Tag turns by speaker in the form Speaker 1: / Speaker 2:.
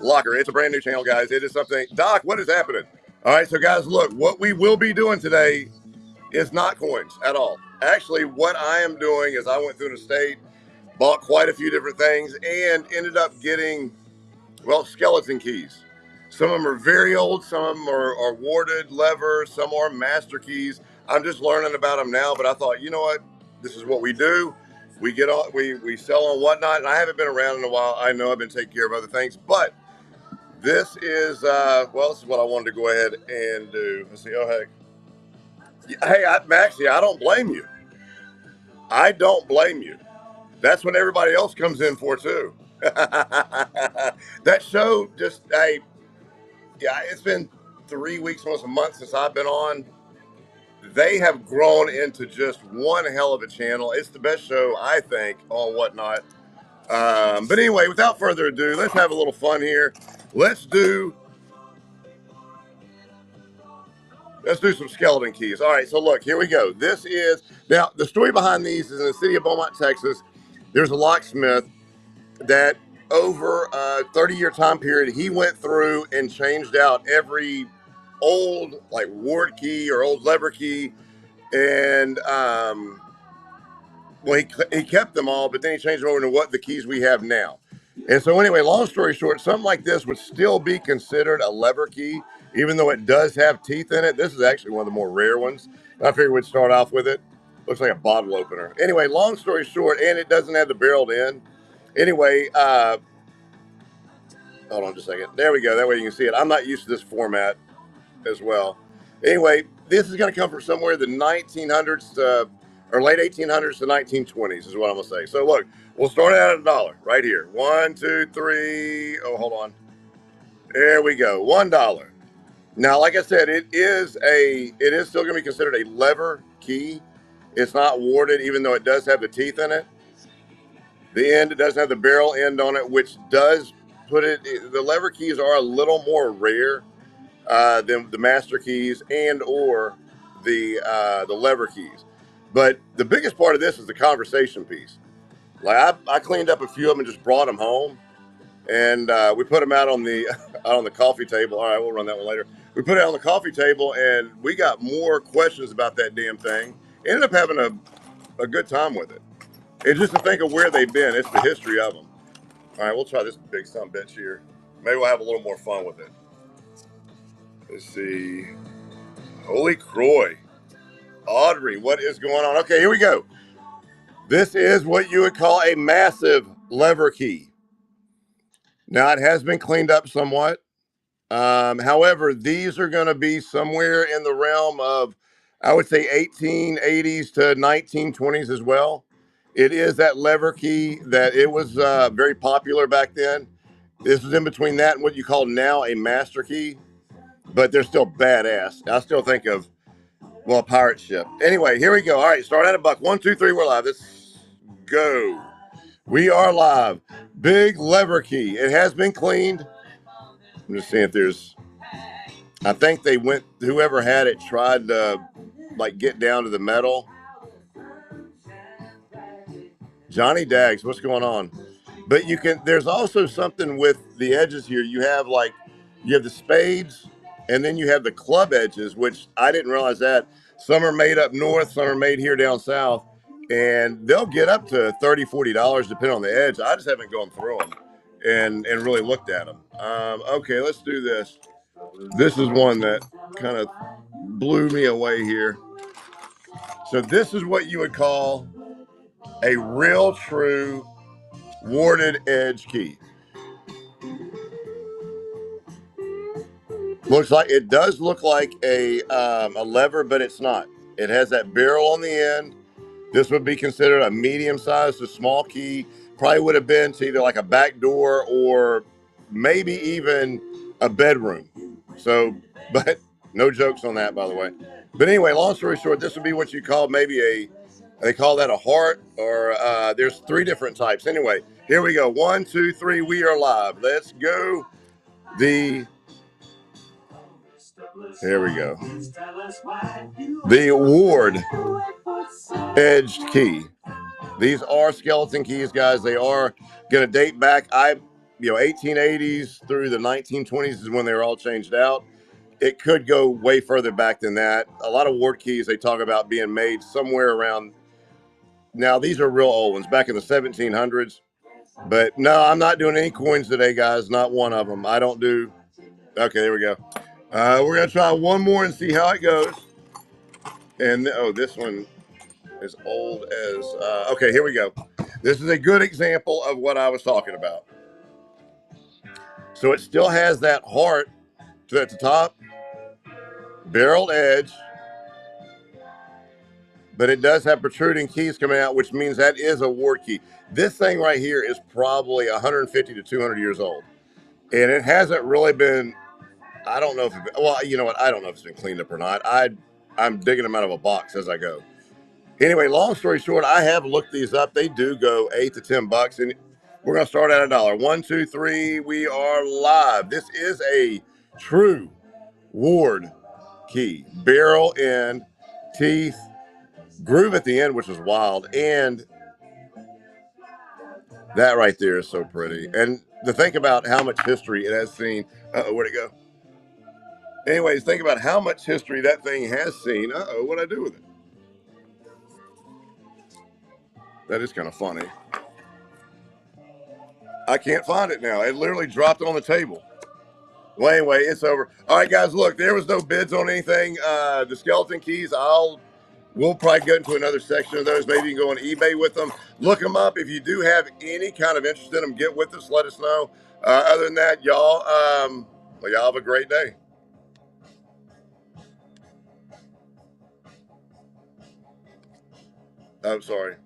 Speaker 1: Locker. It's a brand new channel, guys. It is something. Doc, what is happening? All right, so guys, look, what we will be doing today is not coins at all. Actually, what I am doing is I went through an estate, bought quite a few different things, and ended up getting, well, skeleton keys. Some of them are very old, some of them are warded lever, some are master keys. I'm just learning about them now, but I thought, you know what? This is what we do. We get on, we sell on Whatnot, and I haven't been around in a while. I know I've been taking care of other things, but this is, well, this is what I wanted to go ahead and do. Let's see. Oh, heck. Hey, Maxie, I don't blame you. I don't blame you. That's what everybody else comes in for, too. That show just, hey, yeah, it's been 3 weeks, almost a month since I've been on. They have grown into just one hell of a channel. It's the best show, I think, on Whatnot. But anyway, without further ado, let's have a little fun here. Let's do some skeleton keys. All right, so look, here we go. This is, now, the story behind these is in the city of Beaumont, Texas. There's a locksmith that over a 30-year time period, he went through and changed out every old, like, ward key or old lever key. And, well, he kept them all, but then he changed them over to what the keys we have now. And so anyway, long story short, something like this would still be considered a lever key, even though it does have teeth in it. This is actually one of the more rare ones. I figured we'd start off with it. Looks like a bottle opener. Anyway, long story short, and it doesn't have the barreled end. Anyway, hold on just a second. There we go. That way you can see it. I'm not used to this format as well. Anyway, this is going to come from somewhere in the 1900s or late 1800s to 1920s is what I'm going to say. So look, we'll start out at $1 right here. 1, 2, 3. Oh, hold on. There we go. $1. Now, like I said, it is still going to be considered a lever key. It's not warded, even though it does have the teeth in it. The end, it doesn't have the barrel end on it, which does put it, the lever keys are a little more rare than the master keys and or the lever keys. But the biggest part of this is the conversation piece. Like I cleaned up a few of them and just brought them home, and we put them out on the out on the coffee table. All right, we'll run that one later. We put it on the coffee table, and we got more questions about that damn thing. Ended up having a good time with it. And just to think of where they've been, it's the history of them. All right, we'll try this big son bitch here. Maybe we'll have a little more fun with it. Let's see. Holy Croy. Audrey, what is going on? Okay, here we go. This is what you would call a massive lever key. Now, it has been cleaned up somewhat. However, these are going to be somewhere in the realm of, I would say, 1880s to 1920s as well. It is that lever key that it was very popular back then. This is in between that and what you call now a master key, but they're still badass. I still think of, well, a pirate ship. Anyway, here we go. All right, start at $1. 1, 2, 3, we're live. Let's go. We are live. Big lever key. It has been cleaned. I'm just seeing if there's, I think they went, whoever had it tried to like get down to the metal. Johnny Dags, what's going on? But you can, there's also something with the edges here. You have the spades, and then you have the club edges, which I didn't realize that. Some are made up north, some are made here down south, and they'll get up to $30, $40 depending on the edge. I just haven't gone through them and really looked at them. Okay, let's do this. This is one that kind of blew me away here. So this is what you would call a real true warded edge key. Looks like, it does look like a lever, but it's not. It has that barrel on the end. This would be considered a medium sized to small key. Probably would have been to either like a back door or maybe even a bedroom. So, but no jokes on that, by the way. But anyway, long story short, this would be what you call maybe they call that a heart, or there's 3 different types. Anyway, here we go. 1, 2, 3, we are live. Let's go. Here we go. The ward edged key. These are skeleton keys, guys. They are going to date back. 1880s through the 1920s is when they were all changed out. It could go way further back than that. A lot of ward keys they talk about being made somewhere around. Now these are real old ones, back in the 1700s. But no, I'm not doing any coins today, guys. Not one of them. I don't do. Okay, there we go. We're gonna try one more and see how it goes. And oh, this one is old as. Okay, here we go. This is a good example of what I was talking about. So it still has that heart at the top, barrel edge, but it does have protruding keys coming out, which means that is a ward key. This thing right here is probably 150 to 200 years old, and it hasn't really been. I don't know if. Well, you know what? I don't know if it's been cleaned up or not. I'm digging them out of a box as I go. Anyway, long story short, I have looked these up. They do go $8 to $10, and we're gonna start at $1. 1, 2, 3. We are live. This is a true ward key. Barrel end, teeth, groove at the end, which is wild, and that right there is so pretty. And to think about how much history it has seen. Where'd it go? Anyways, think about how much history that thing has seen. What'd I do with it? That is kind of funny. I can't find it now. It literally dropped on the table. Well, anyway, it's over. All right, guys, look, there was no bids on anything. The skeleton keys, we'll probably get into another section of those. Maybe you can go on eBay with them. Look them up. If you do have any kind of interest in them, get with us. Let us know. Other than that, y'all have a great day. I'm sorry.